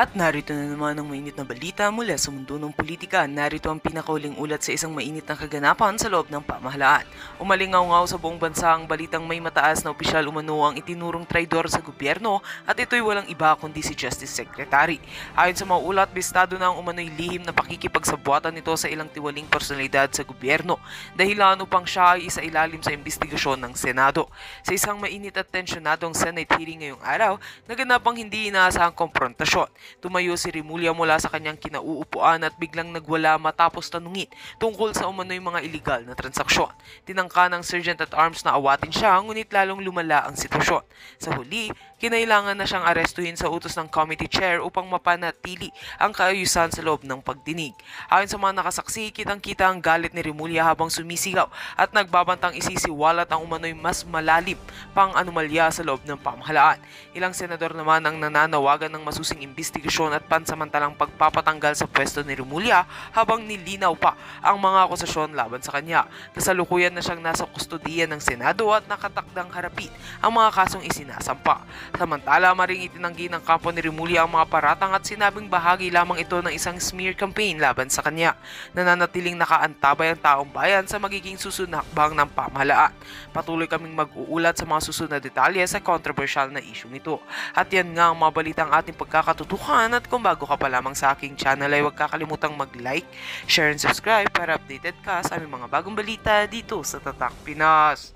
At narito na naman ang mainit na balita mula sa mundo ng politika. Narito ang pinakauling ulat sa isang mainit na kaganapan sa loob ng pamahalaan. Umalingaw-ngaw sa buong bansa ang balitang may mataas na opisyal umano ang itinurong traidor sa gobyerno at ito'y walang iba kundi si Justice Secretary. Ayon sa mga ulat, bistado na ang umano'y lihim na pakikipagsabuatan nito sa ilang tiwaling personalidad sa gobyerno. Dahilan upang siya ay isailalim sa investigasyon ng Senado. Sa isang mainit at tensyonadong Senate hearing ngayong araw, naganap ang hindi inaasahang konfrontasyon. Tumayo si Remulla mula sa kanyang kinauupuan at biglang nagwala matapos tanungin tungkol sa umano'y mga iligal na transaksyon. Tinangka ng Sergeant at Arms na awatin siya, ngunit lalong lumala ang sitwasyon. Sa huli, kinailangan na siyang arestuhin sa utos ng committee chair upang mapanatili ang kaayusan sa loob ng pagdinig. Ayon sa mga nakasaksi, kitang-kita ang galit ni Remulla habang sumisigaw at nagbabantang isisiwalat ang umano'y mas malalim pang anomalya sa loob ng pamahalaan. Ilang senador naman ang nananawagan ng masusing investigasyon at pansamantalang pagpapatanggal sa pwesto ni Remulla habang nilinaw pa ang mga akusasyon laban sa kanya. Kasalukuyan na siyang nasa kustodiya ng Senado at nakatakdang harapin ang mga kasong isinasampa. Samantala, maring itinanggi ng kampo ni Remulla ang mga paratang at sinabing bahagi lamang ito ng isang smear campaign laban sa kanya. Nananatiling nakaantabay ang taong bayan sa magiging susunod na hakbang ng pamahalaan. Patuloy kaming mag-uulat sa mga susunod na detalye sa controversial na isyong ito. At yan nga ang mga balitang ating pagkakatutukan, at kung bago ka pa lamang sa aking channel ay huwag kakalimutang mag-like, share and subscribe para updated ka sa aming mga bagong balita dito sa Tatak Pinas.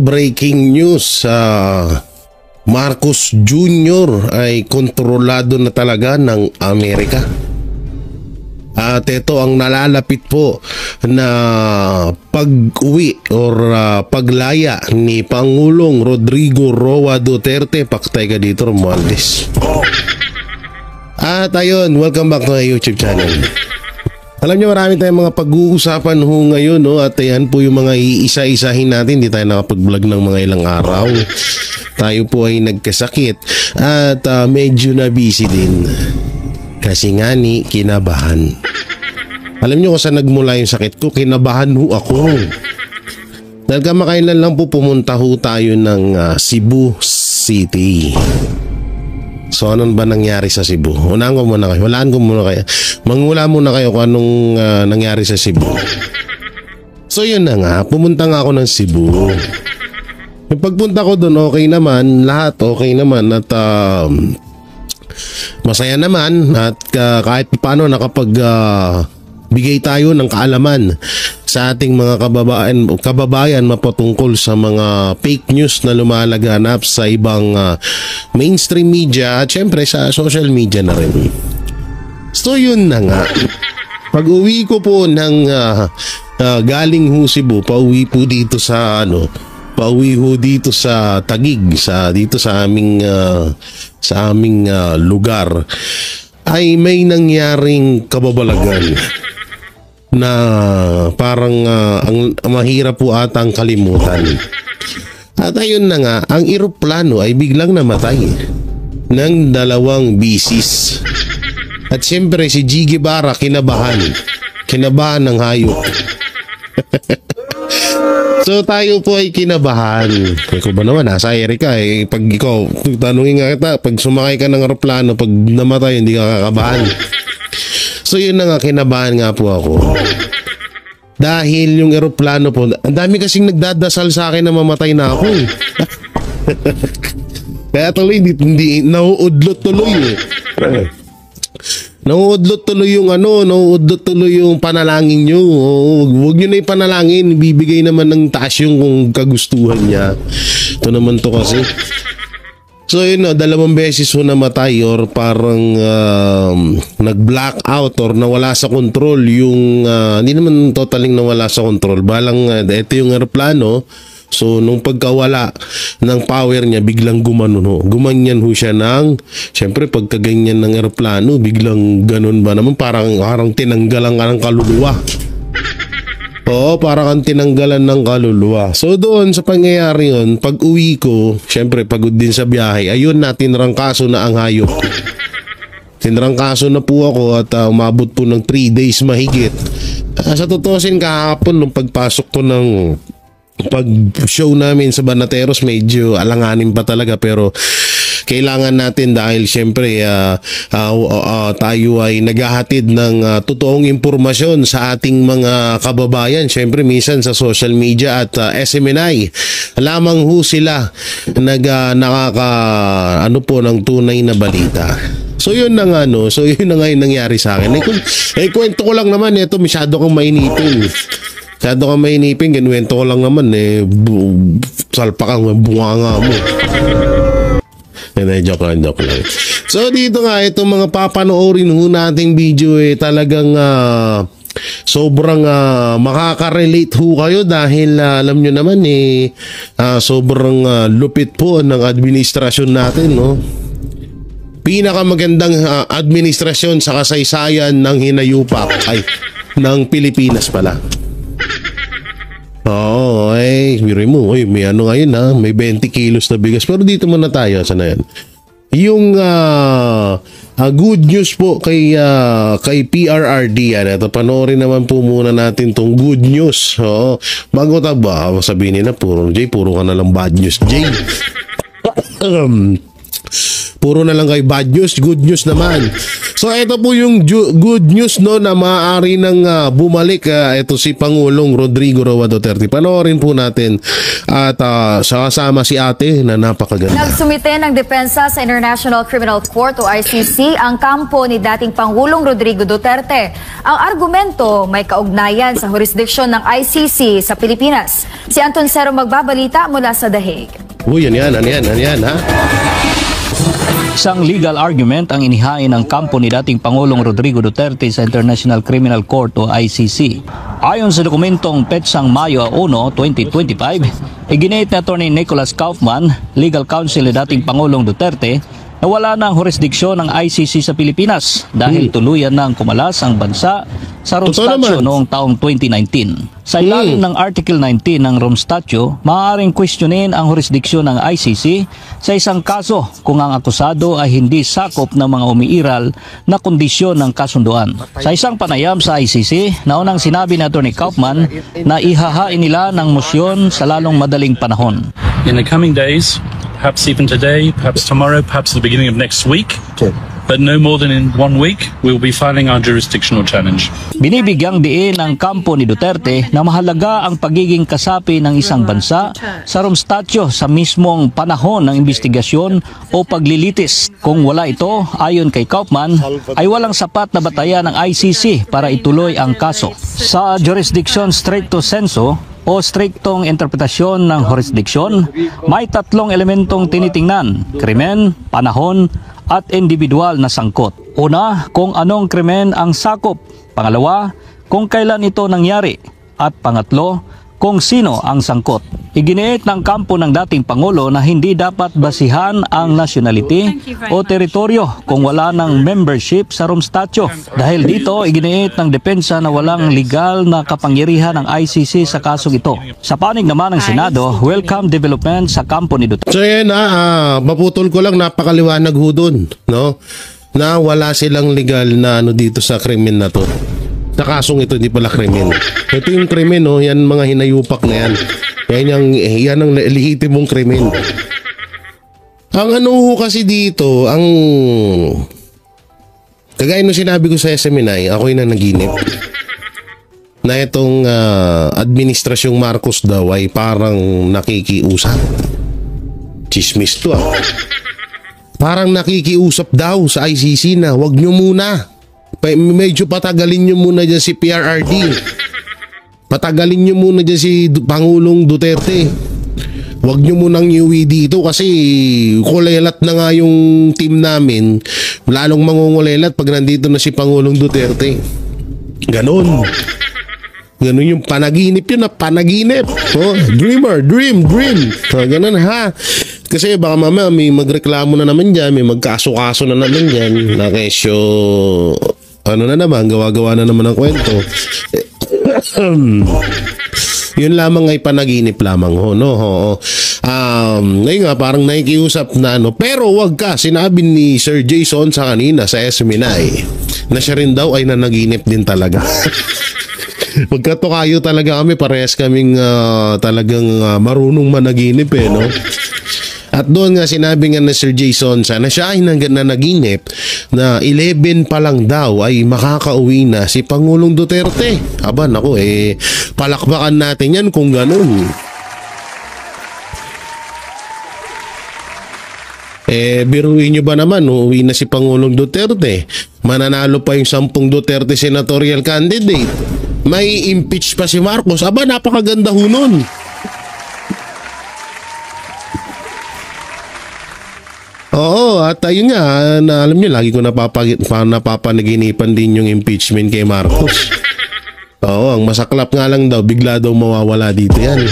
Breaking news, Marcos Jr. ay kontrolado na talaga ng Amerika. At ito ang nalalapit po na pag-uwi or paglaya ni Pangulong Rodrigo Roa Duterte. Paktay ka dito, Romualdez. At ayun, welcome back to my YouTube channel. Alam niyo, marami tayong mga pag-uusapan ngayon, no? At yan po yung mga iisa-isahin natin. Hindi tayo nakapag-vlog ng mga ilang araw. Tayo po ay nagkasakit at medyo na busy din. Kasi nga ni, kinabahan. Alam niyo kung saan nagmula yung sakit ko? Kinabahan ako. Dahil kamakailan lang po pumunta tayo ng Cebu City. So anong ba nangyari sa Cebu? Unahan ko muna kayo. Mangula muna kayo kung anong nangyari sa Cebu. So yun na nga, pumunta nga ako ng Cebu. Yung pagpunta ko doon, okay naman. Lahat okay naman at masaya naman. At kahit paano bigay tayo ng kaalaman sa ating mga kababayan mapatungkol sa mga fake news na lumalaganap sa ibang mainstream media at syempre sa social media na rin. So yun na nga. Pag uwi ko po ng galing Cebu, pauwi po dito sa pauwi ho dito sa Taguig, dito sa aming lugar, ay may nangyaring kababalagan na parang ang mahirap po ata ang kalimutan. At ayun na nga, ang eroplano ay biglang namatay ng 2 bisis. At siyempre si G. Guevara kinabahan ng hayop. So tayo po ay kinabahan. Ikaw ba naman, nasa Erika pag ikaw, tanungin nga kita, pag sumakay ka ng eroplano, pag namatay, hindi ka kakabahan. So yun na nga, kinabahan nga po ako. Dahil yung eroplano po, ang dami kasing nagdadasal sa akin na mamatay na ako eh. Kaya tuloy, hindi nauudlot tuloy eh. Nauudlot tuloy yung panalangin nyo. Huwag nyo na ipanalangin, bibigay naman ng taas yung kagustuhan niya. Ito naman to kasi. So yun, 2 beses ho namatay or parang nag-blackout or nawala sa control yung, hindi naman totaling nawala sa control. Balang, ito yung aeroplano. So nung pagkawala ng power niya, biglang gumanyan ho siya ng, syempre pagkaganyan ng aeroplano, biglang ganun ba naman, parang tinanggalan ka ng kaluluwa. Oo, parang kang tinanggalan ng kaluluwa. So doon sa pangyayari yun, pag uwi ko, syempre pagod din sa biyahe, ayun natin rangkaso na ang hayop. Tinrangkaso na po ako at umabot po ng 3 days mahigit. Sa tutusin kahapon nung pagpasok ko ng pag-show namin sa Banateros, medyo alanganin pa talaga, pero kailangan natin dahil syempre tayo ay naghahatid ng totoong impormasyon sa ating mga kababayan. Syempre minsan sa social media at SMNI lamang ho sila ng tunay na balita. So yun na nga yung nangyari sa akin. Kwento ko lang naman, ito masyado kang mainipin. Kinuwento ko lang naman salpakang bunganga mo. Joke lang. So dito nga, itong mga papanoorin ho nating video talagang sobrang makaka-relate ho kayo dahil alam nyo naman sobrang lupit po ng administrasyon natin, no? Pinakamagandang administrasyon sa kasaysayan ng hinayupak ng Pilipinas pala. Oo, biro mo, may ngayon may 20 kilos na bigas. Pero dito muna tayo, sana yan. Yung good news po kay PRRD yan. Ito, panoorin naman po muna natin tong good news. Oo, bago ba, sabihin nila, puro ka na lang bad news, Jay. Puro na lang kay bad news, good news naman. So ito po yung good news na maaari nang bumalik ito si Pangulong Rodrigo Roa Duterte. Panoorin po natin at kasama si ate na napakaganda. Nagsumite ng depensa sa International Criminal Court o ICC ang kampo ni dating Pangulong Rodrigo Duterte. Ang argumento may kaugnayan sa jurisdiksyon ng ICC sa Pilipinas. Si Anton Cero magbabalita mula sa The Hague. Uy, yan ha? Isang legal argument ang inihain ng kampo ni dating Pangulong Rodrigo Duterte sa International Criminal Court o ICC. Ayon sa dokumentong petsang Mayo 1, 2025, iginit na Attorney Nicholas Kaufman, legal counsel ni dating Pangulong Duterte, na wala ng jurisdiksyon ng ICC sa Pilipinas dahil tuluyan ng kumalas ang bansa sa Rome Statute noong taong 2019. Sa ilalim ng Article 19 ng Rome Statute, maaaring questionin ang jurisdiksyon ng ICC sa isang kaso kung ang akusado ay hindi sakop ng mga umiiral na kondisyon ng kasunduan. Sa isang panayam sa ICC, naunang sinabi ni Attorney Kaufman na ihahain nila ng mosyon sa lalong madaling panahon. In the coming days, perhaps even today, perhaps tomorrow, perhaps the beginning of next week, but no more than in 1 week, we will be filing our jurisdictional challenge. Binibigyang diin ng kampo ni Duterte na mahalaga ang pagiging kasapi ng isang bansa sa Rome Statute sa mismong panahon ng investigasyon o paglilitis. Kung wala ito, ayon kay Kaufman, ay walang sapat na batayan ng ICC para ituloy ang kaso. Sa jurisdiction stricto sensu, o striktong interpretasyon ng jurisdiksyon, may 3 elementong tinitingnan: krimen, panahon, at individual na sangkot. Una, kung anong krimen ang sakop. Pangalawa, kung kailan ito nangyari. At pangatlo, kung sino ang sangkot. Iginiit ng kampo ng dating Pangulo na hindi dapat basihan ang nationality o teritoryo kung wala ng membership sa Rome Statute. Dahil dito, iginiit ng depensa na walang legal na kapangyarihan ng ICC sa kasong ito. Sa panig naman ng Senado, welcome development sa kampo ni Duterte. So yan maputol ko lang, napakaliwanag ho dun, no? Na wala silang legal na dito sa krimen na to. Sa kasong ito, hindi pala krimen. Ito yung krimen, no? Yan mga hinayupak na yan. Yan ang lehitimong krimen. Ang kasi dito, ang kagaya nung sinabi ko sa SMNI, ako'y nanaginip na itong administrasyong Marcos daw ay parang nakikiusap. Chismis to Parang nakikiusap daw sa ICC na wag nyo muna. Medyo patagalin nyo muna dyan si PRRD. Patagalin nyo muna dyan si Pangulong Duterte. Huwag nyo munang iuwi dito kasi kulelat na nga yung team namin. Lalong mangungulelat pag nandito na si Pangulong Duterte. Ganon yung panaginip yun, panaginip. Dream. Ganon ha. Kasi baka mamaya may magreklamo na naman dyan, may magkaso-kaso na naman dyan, na kesyo, gawa-gawa na naman ang kwento. Yun lamang ay panaginip lamang ho, no? ngayon nga parang nakikiusap na ano, pero wag ka, sinabi ni Sir Jason sa kanina sa SMNI na siya rin daw ay nanaginip din talaga. Magkatukayo talaga kami, parehas kaming talagang marunong managinip no. At doon nga sinabi nga na Sir Jason na siya ay nanaginip na 11 pa lang daw ay makakauwi na si Pangulong Duterte. Aba naku, palakpakan natin yan kung ganun. Biruin nyo ba naman, uuwi na si Pangulong Duterte, mananalo pa yung 10 Duterte senatorial candidate, may impeach pa si Marcos. Aba, napakaganda ho nun. Oo, at ayun nga, na alam nyo, lagi ko napapanaginipan din yung impeachment kay Marcos. Oo, ang masaklap nga lang daw, bigla daw mawawala dito yan.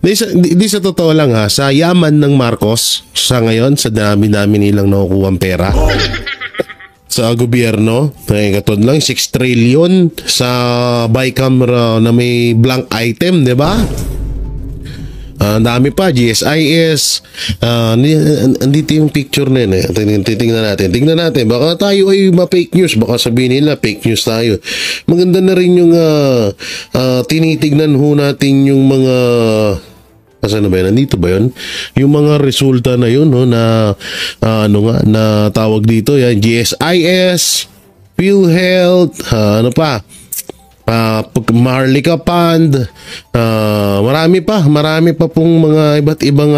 Di sa totoo lang ha, sa yaman ng Marcos, sa ngayon, sa dami-dami nilang nakukuhang pera sa gobyerno, katod lang 6 trillion sa bicameral na may blank item, di ba? Dami pa, GSIS, andito yung picture na yun. Tingnan natin, baka tayo ay ma-fake news, baka sabihin nila fake news tayo. Maganda na rin yung tinitignan ho natin yung mga, asan na ba yun? Nandito ba yun? Yung mga resulta na yun, no, na na tawag dito, yan, GSIS, PhilHealth, ano pa, Maharlika Fund, marami pa pong mga iba't ibang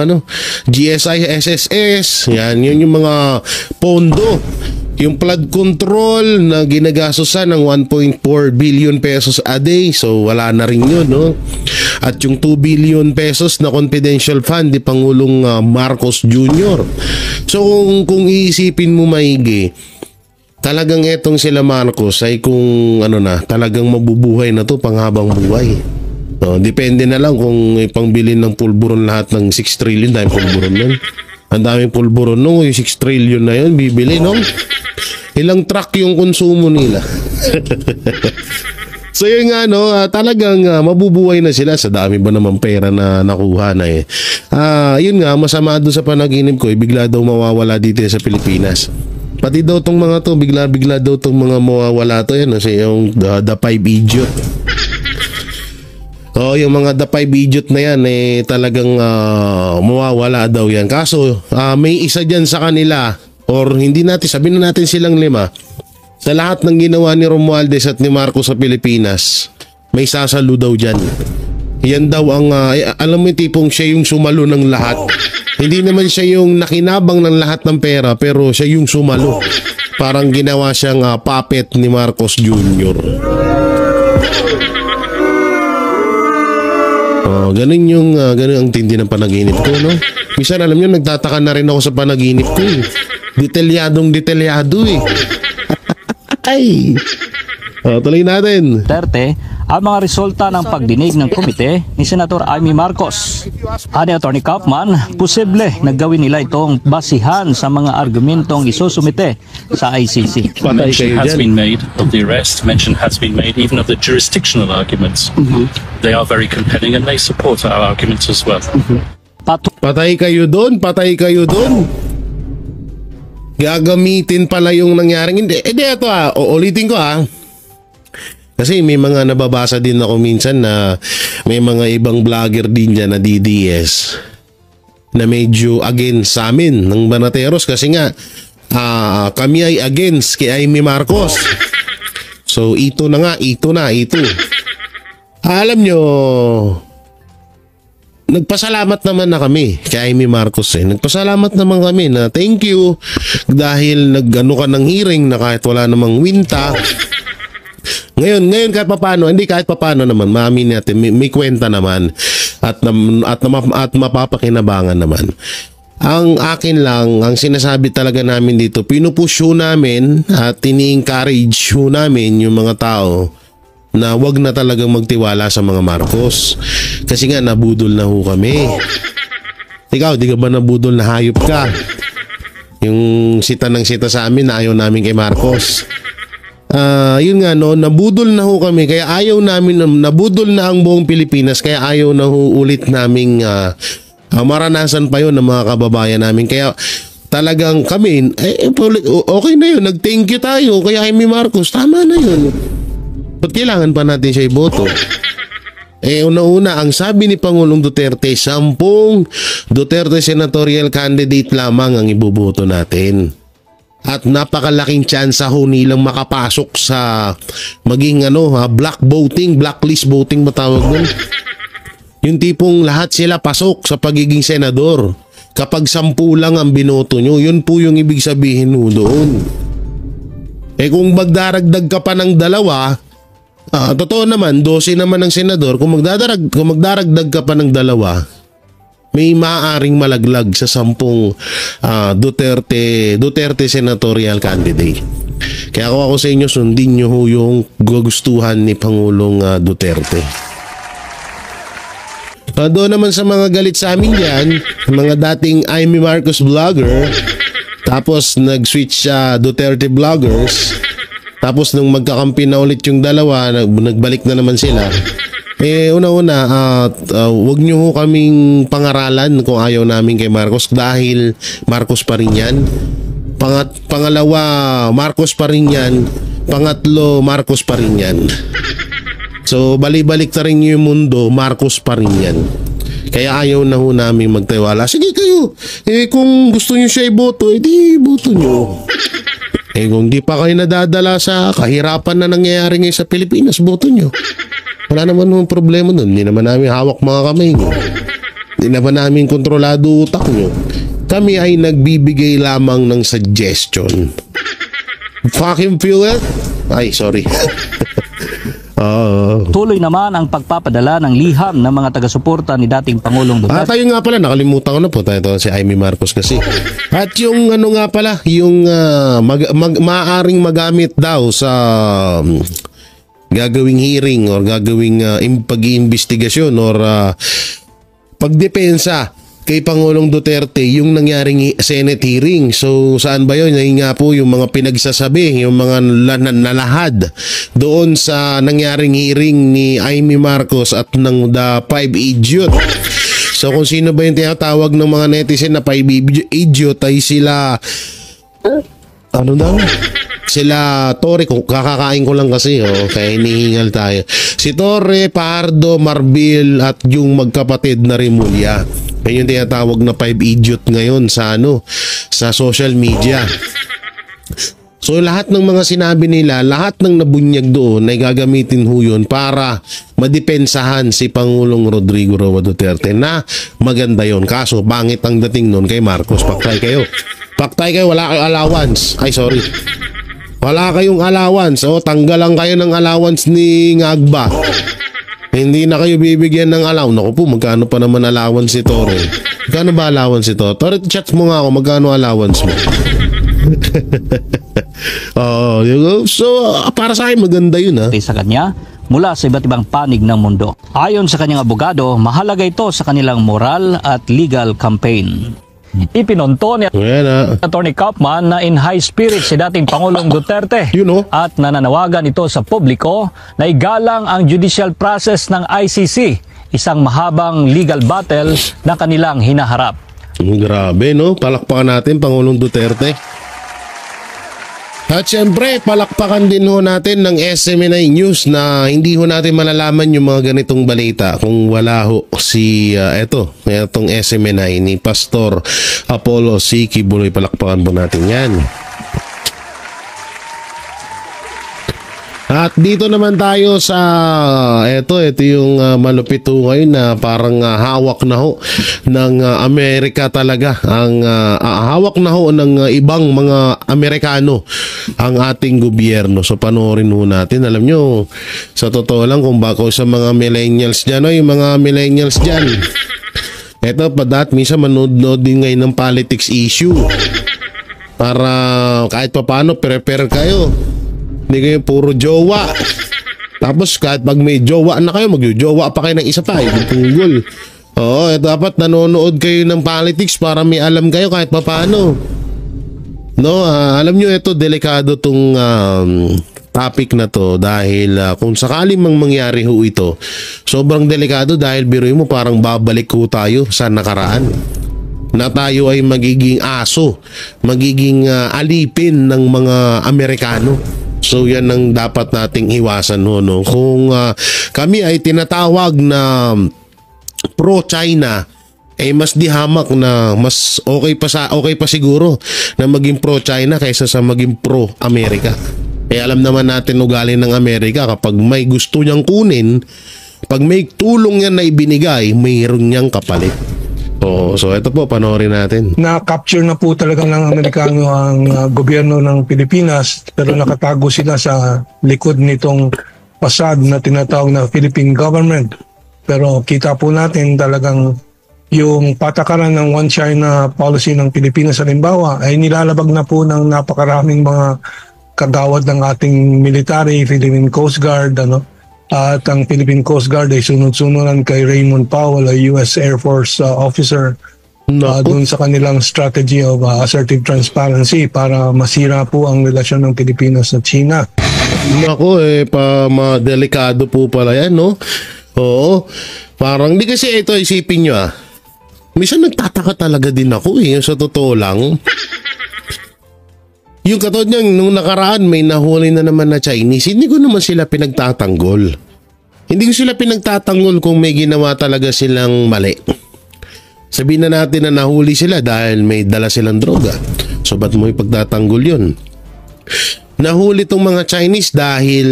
GSI, SSS, yan, yun yung mga pondo, yung flood control na ginagastosan ng 1.4 billion pesos a day, so wala na rin yun, no? At yung 2 billion pesos na confidential fund ni Pangulong Marcos Jr. So kung iisipin mo maigi, talagang etong sila Marcos ay kung talagang mabubuhay na to panghabang buhay. Depende na lang kung ipangbilin ng pulburon lahat ng 6 trillion, dahil pulburon nun. Ang daming pulburon no, yung 6 trillion na yun, bibili no? Ilang truck yung konsumo nila. So yun nga talagang mabubuhay na sila sa dami ba naman pera na nakuha na yun nga, masama doon sa panaginip ko, bigla daw mawawala dito sa Pilipinas. Pati daw tong mga to, bigla daw tong mga mawawala to yan, kasi yung the 5 idiot. Yung mga the 5 idiot na yan talagang mawawala daw yan. Kaso may isa dyan sa kanila, or hindi natin, sabihin na natin silang 5, sa lahat ng ginawa ni Romualdez at ni Marcos sa Pilipinas, may sasalo daw dyan. Yan daw ang, alam mo yung tipong siya yung sumalo ng lahat. Hindi naman siya yung nakinabang ng lahat ng pera, pero siya yung sumalo. Parang ginawa siyang puppet ni Marcos Jr. Ganun ang tindi ng panaginip ko, no? Minsan alam nyo, nagtataka na rin ako sa panaginip ko. Detalyado Ay! Tuloy natin. Duterte ang mga resulta ng pagdinig ng komite ni Senator Amy Marcos. Ani Atty. Kaufman, posible naggawin nila itong basihan sa mga argumentong isusumite sa ICC. Mention has been made of the arrest, mention has been made even of the jurisdictional arguments. They are very compelling and they support our arguments as well. Patay kayo doon. Gagamitin pala yung nangyaring hindi. Ito uulitin ko Kasi may mga nababasa din ako minsan na may mga ibang vlogger din dyan na DDS na medyo against sa amin ng Banateros, kasi nga kami ay against kay Amy Marcos. So ito na. Alam nyo, nagpasalamat naman na kami kay Amy Marcos. Nagpasalamat naman kami na thank you dahil nag-ano ka ng hearing na kahit wala namang winta. Ngayon kahit papaano naman, maamin natin, may kwenta naman at mapapakinabangan naman. Ang akin lang, ang sinasabi talaga namin dito, pinupush namin at tini-encourage namin yung mga tao na wag na talagang magtiwala sa mga Marcos. Kasi nga nabudol na kami. Ikaw, di ka ba nabudol na hayop ka? Yung sita sa amin na ayaw namin kay Marcos. Yun nga nabudol na kami, kaya ayaw namin, nabudol na ang buong Pilipinas, kaya ayaw na ulit naming Maranasan pa yun ng mga kababayan namin. Kaya talagang kami, okay na yun. Nag-thank you tayo. Kaya Amy Marcos, tama na yun. Ba't kailangan pa natin siya iboto? Una-una, ang sabi ni Pangulong Duterte, 10 Duterte senatorial candidate lamang ang iboboto natin. At napakalaking tsansa ho nilang makapasok sa maging black voting, blacklist voting matawag doon. Yung tipong lahat sila pasok sa pagiging senador. Kapag 10 lang ang binoto nyo, yun po yung ibig sabihin ho doon. Kung magdaragdag ka pa ng 2, totoo naman, 12 naman ang senador. Kung magdaragdag ka pa ng 2, may maaaring malaglag sa 10 Duterte senatorial candidate. Kaya ako sa inyo, sundin nyo ho yung gugustuhan ni Pangulong Duterte. Doon naman sa mga galit sa amin yan, mga dating Amy Marcos vlogger, tapos nag-switch sa Duterte vloggers, tapos nung magkakampi na ulit yung 2, nagbalik na naman sila. Una-una, wag nyo ho kaming pangaralan kung ayaw namin kay Marcos dahil Marcos pa rin yan. Pangalawa, Marcos pa rin yan. Pangatlo, Marcos pa rin yan. So, balik-balik na rin yung mundo, Marcos pa rin yan. Kaya ayaw na ho namin magtiwala. Sige kayo, kung gusto nyo siya iboto, edi boto nyo. Kung di pa kayo nadadala sa kahirapan na nangyayari ngayon sa Pilipinas, boto nyo. Wala naman yung problema nun. Hindi naman namin hawak mga kamay nyo. Hindi naman namin kontrolado utak nyo. Kami ay nagbibigay lamang ng suggestion. Fucking feel it? Ay, sorry. Tuloy naman ang pagpapadala ng liham ng mga taga-suporta ni dating Pangulong Duterte. Tayo nga pala, nakalimutan ko na po tayo si Amy Marcos kasi. At yung nga pala, yung maaaring magamit daw sa gagawing hearing or gagawing pag-iimbestigasyon or pagdepensa kay Pangulong Duterte yung nangyaring Senate hearing. So saan ba yun? Yung nga po yung mga pinagsasabi, yung mga nalahad doon sa nangyaring hearing ni Amy Marcos at ng The 5 Idiot. So kung sino ba yung tinatawag ng mga netizen na 5 Idiot ay sila sila Torre, kung kakakain ko lang kasi kaya hinihingal tayo. Si Torre, Pardo, Marbil at yung magkapatid na Rimulya. Yan yung tinatawag na 5 Idiot ngayon sa sa social media. So lahat ng mga sinabi nila, lahat ng nabunyag doon ay gagamitin ho yun para madepensahan si Pangulong Rodrigo Roa Duterte na maganda yon. Kaso bangit ang dating nun kay Marcos. Paktay kayo, wala kayong allowance. Ay sorry, wala kayong allowance. Tanggalan kayo ng allowance ni Ngagba. Hindi na kayo bibigyan ng allowance. Naku po, magkano pa naman allowance si Torre? Magkano ba allowance si Torre? Torre, chat mo nga ako, magkano allowance mo? So, para sa akin, maganda yun sa kanya mula sa iba't ibang panig ng mundo. Ayon sa kanyang abogado, mahalaga ito sa kanilang moral at legal campaign. Ipinonto ni Attorney Kaufman na in high spirit si dating Pangulong Duterte at nananawagan ito sa publiko na igalang ang judicial process ng ICC, isang mahabang legal battle na kanilang hinaharap. Grabe palakpakan natin Pangulong Duterte. At syempre, palakpakan din ho natin ng SMNI News na hindi ho natin malalaman yung mga ganitong balita kung wala ho si itong SMNI ni Pastor Apollo C. Kibuloy. Palakpakan po natin yan. At dito naman tayo sa ito yung malupit ho ngayon na parang hawak na ho ng Amerika talaga. Ang hawak na ho ng ibang mga Amerikano ang ating gobyerno. So panoorin ho natin. Alam nyo, sa totoo lang kung bako sa mga millennials dyan, yung mga millennials dyan, eto minsan manood din ngayon ng politics issue para kahit paano prepare kayo. Hindi kayo puro jowa. Tapos kahit pag may jowa na kayo, mag-jowa pa kayo ng isa pa. Tunggol. Dapat nanonood kayo ng politics para may alam kayo kahit paano. Alam nyo, ito delikado tong topic na to dahil kung sakaling mangyari ho ito, sobrang delikado dahil biruin mo parang babalik ho tayo sa nakaraan. Na tayo ay magiging aso, magiging alipin ng mga Amerikano. So yan ang dapat nating iwasan ho, no? Kung kami ay tinatawag na pro-China, mas di hamak na mas okay pa siguro na maging pro-China kaysa sa maging pro-Amerika. Alam naman natin ugali ng Amerika, kapag may gusto niyang kunin, pag may tulong yan na ibinigay, mayroon niyang kapalit. So ito po, panoorin natin. Na-capture na po talaga ng Amerikano ang gobyerno ng Pilipinas, pero nakatago sila sa likod nitong pasad na tinatawag na Philippine government. Pero kita po natin talagang yung patakaran ng One China policy ng Pilipinas halimbawa ay nilalabag na po ng napakaraming mga kagawad ng ating military, Philippine Coast Guard, at ang Philippine Coast Guard ay sunod-sunuran kay Raymond Powell, a US Air Force officer, doon sa kanilang strategy of assertive transparency para masira po ang relasyon ng Pilipinas at China. Nako, delikado po pala yan, no? Oo, parang di kasi ito, isipin nyo minsan nagtataka talaga din ako sa totoo lang. Yung katod niyang nung nakaraan may nahuli na naman na Chinese, hindi ko naman sila pinagtatanggol. Hindi ko sila pinagtatanggol kung may ginawa talaga silang mali. Sabihin na natin na nahuli sila dahil may dala silang droga. So ba't mo ipagtatanggol yun? Nahuli tong mga Chinese dahil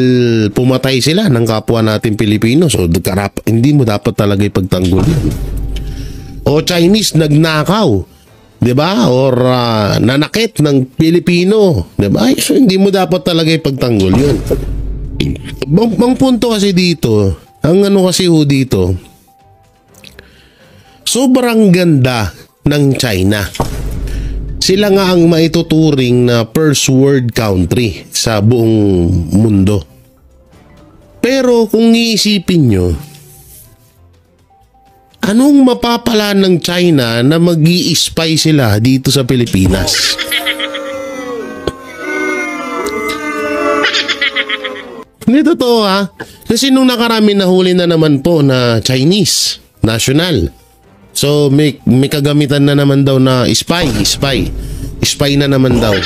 pumatay sila ng kapwa natin Pilipino. So hindi mo dapat talaga ipagtanggol yun. O Chinese nagnakaw, 'di ba? Or nanakit ng Pilipino, 'di ba? So hindi mo dapat talaga ipagtanggol 'yun. Ang punto kasi dito, ang kasi dito, sobrang ganda ng China. Sila nga ang maituturing na first world country sa buong mundo. Pero kung iisipin nyo, anong mapapala ng China na mag-i-spy sila dito sa Pilipinas? Hindi totoo Kasi nung nakarami nahuli na naman po na Chinese national. So may kagamitan na naman daw na spy na naman daw.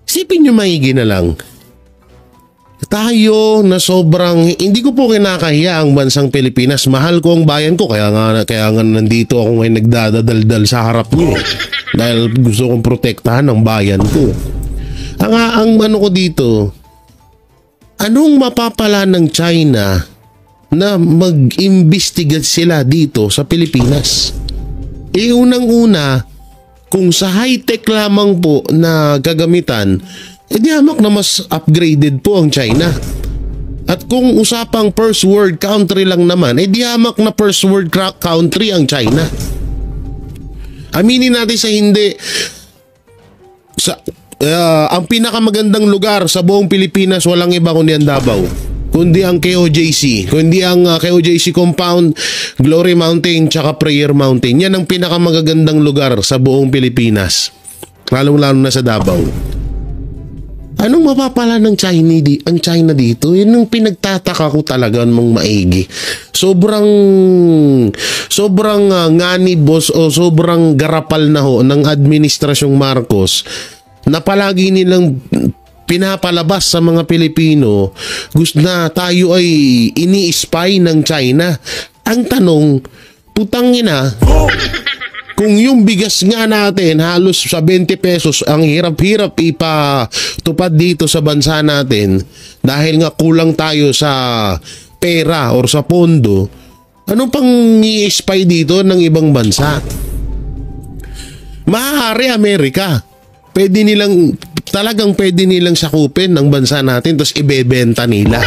Isipin nyo maigi na lang. Tayo na sobrang, hindi ko po kinakahiya ang bansang Pilipinas. Mahal ko ang bayan ko, kaya nga nandito ako ngayon nagdadaldal sa harap niyo. Dahil gusto kong protektahan ang bayan ko. Ang ko dito, anong mapapala ng China na mag-imbestiga sila dito sa Pilipinas? Unang-una, kung sa high-tech lamang po na gagamitan, di hamak na mas upgraded po ang China. At kung usapang first world country lang naman, di hamak na first world country ang China. Aminin natin sa hindi, ang pinakamagandang lugar sa buong Pilipinas walang iba kundi ang Davao, kundi ang KOJC, kundi ang KOJC compound, Glory Mountain, tsaka Prayer Mountain. Yan ang pinakamagagandang lugar sa buong Pilipinas, lalong-lalo na sa Davao. Anong mapapala ng China dito? Yun ang pinagtataka ko talaga mong maigi. Sobrang ngani boss o sobrang garapal na ng administrasyong Marcos na palagi nilang pinapalabas sa mga Pilipino gusto na tayo ay ini-spy ng China. Ang tanong, putang ina, kung yung bigas nga natin halos sa 20 pesos ang hirap-hirap ipatupad dito sa bansa natin dahil nga kulang tayo sa pera or sa pondo, ano pang i-spy dito ng ibang bansa? Maaari Amerika. Pwede nilang sakupin ng bansa natin tapos ibebenta nila.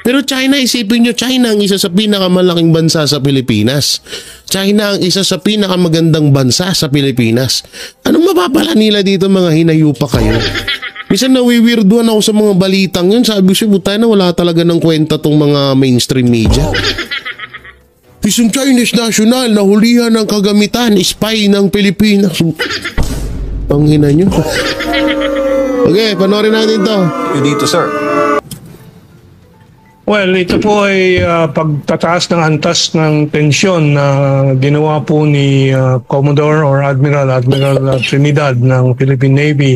Pero China, isipin nyo, China ang isa sa pinakamalaking bansa sa Pilipinas. China ang isa sa pinakamagandang bansa sa Pilipinas. Anong mapapala nila dito, mga hinayupa kayo? Minsan nawiwirduan ako sa mga balitang yun. Sabi ko, buta na wala talaga ng kwenta tong mga mainstream media. Isang Chinese national, nahulihan ng kagamitan, spy ng Pilipinas. Ang hina nyo. Okay, panoorin natin to. You dito, sir. Well, ito po ay pagtataas ng antas ng tensyon na ginawa po ni Commodore or Admiral Trinidad ng Philippine Navy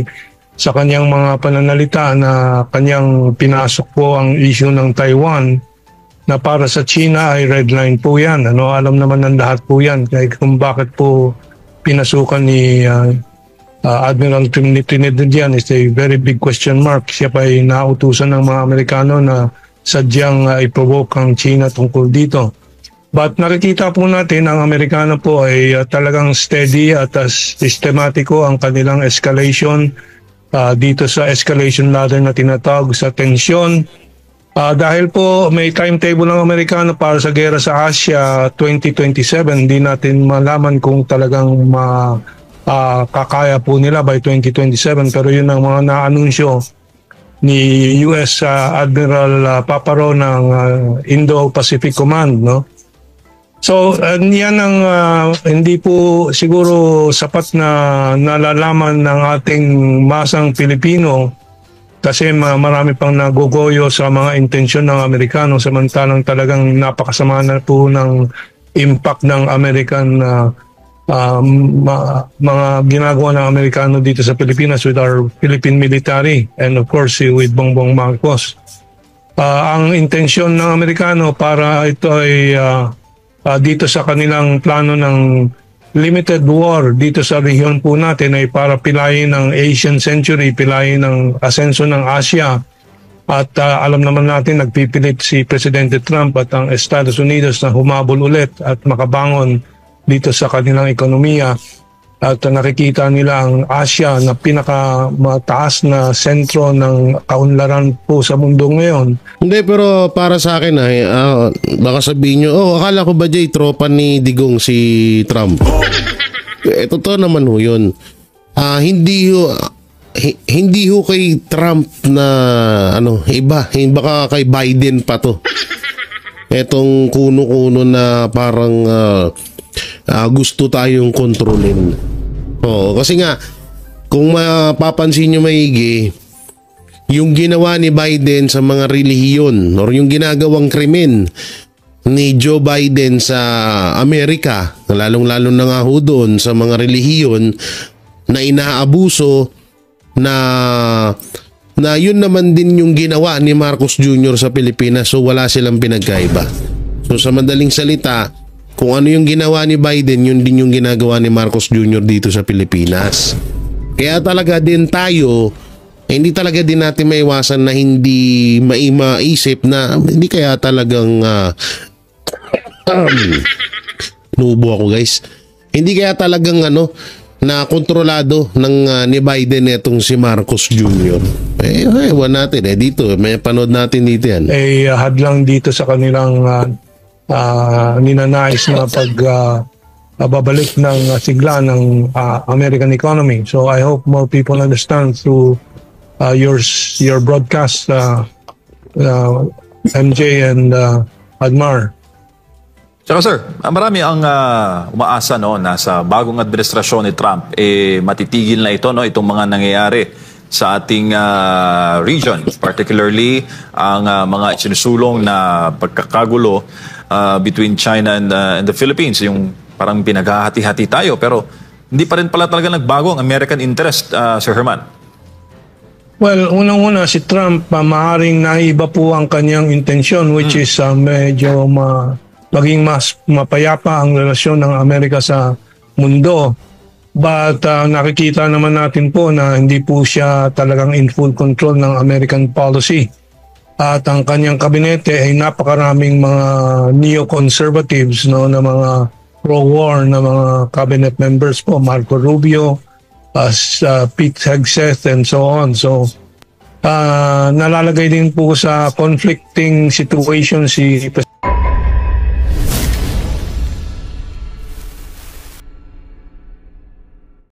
sa kanyang mga pananalita na kanyang pinasok po ang issue ng Taiwan na para sa China ay red line po yan. Alam naman ng lahat po yan kung bakit po pinasukan ni Admiral Trinidad yan is a very big question mark. Siya pa ay nautusan ng mga Amerikano na sadyang i-provoke ang China tungkol dito. But nakikita po natin ang Amerikano po ay talagang steady at sistematiko ang kanilang escalation dito sa escalation ladder na tinatawag sa tensyon. Dahil po may timetable ng Amerikano para sa gera sa Asia 2027, hindi natin malaman kung talagang kakaya po nila by 2027, pero yun ang mga naanunsyo ni US Admiral Paparo ng Indo-Pacific Command, no? So, yan ang hindi po siguro sapat na nalalaman ng ating masang Pilipino kasi marami pang nagogoyo sa mga intensyon ng Amerikano samantalang talagang napakasama na po ng impact ng American mga ginagawa ng Amerikano dito sa Pilipinas with our Philippine military and of course with Bongbong Marcos. Ang intensyon ng Amerikano para ito ay dito sa kanilang plano ng limited war dito sa rehiyon po natin ay para pilayin ng Asian century, pilayin ng asenso ng Asia. At alam naman natin nagpipilit si Presidente Trump at ang Estados Unidos na humabol ulit at makabangon dito sa kanilang ekonomiya at nakikita nila ang Asia na pinakamataas na sentro ng kaunlaran po sa mundo ngayon. Hindi, pero para sa akin ay baka sabihin nyo, akala ko ba Jay, tropa ni Digong si Trump? Totoo naman ho yun. Hindi ho kay Trump na iba, baka kay Biden pa to. Etong kuno-kuno na parang gusto tayong kontrolin. Oo, kasi nga kung mapapansin nyo maigi, yung ginawa ni Biden sa mga relihiyon or yung ginagawang krimen ni Joe Biden sa Amerika, lalong-lalo na nga ho doon sa mga relihiyon na inaabuso na yun naman din yung ginawa ni Marcos Jr. sa Pilipinas, so wala silang pinagkaiba. So sa madaling salita, kung ano yung ginawa ni Biden, yun din yung ginagawa ni Marcos Jr. dito sa Pilipinas. Kaya talaga din tayo, hindi talaga din natin maiwasan na hindi maimaisip na hindi kaya talagang nubo ako guys. Hindi kaya talagang na kontrolado ng ni Biden itong si Marcos Jr. Ewan natin dito, may panood natin dito yan. Hadlang dito sa kanilang ninanais na babalik ng sigla ng American economy. So I hope more people understand through your broadcast, MJ and Admar. Tsaka sir, marami ang umaasa na sa bagong administrasyon ni Trump matitigil na ito itong mga nangyayari sa ating region, particularly ang mga sinusulong na pagkakagulo between China and the Philippines, yung parang pinaghahati-hati tayo pero hindi pa rin pala talaga nagbago ang American interest, Sir Herman. Well, unang-una si Trump, maaaring naiba po ang kanyang intensyon which is medyo maging mas mapayapa ang relasyon ng Amerika sa mundo. But nakikita naman natin po na hindi po siya talagang in full control ng American policy. At ang kanyang kabinete ay napakaraming mga neo-conservatives na mga pro-war na mga cabinet members po, Marco Rubio, Pete Hegseth and so on. So nalalagay din po sa conflicting situation si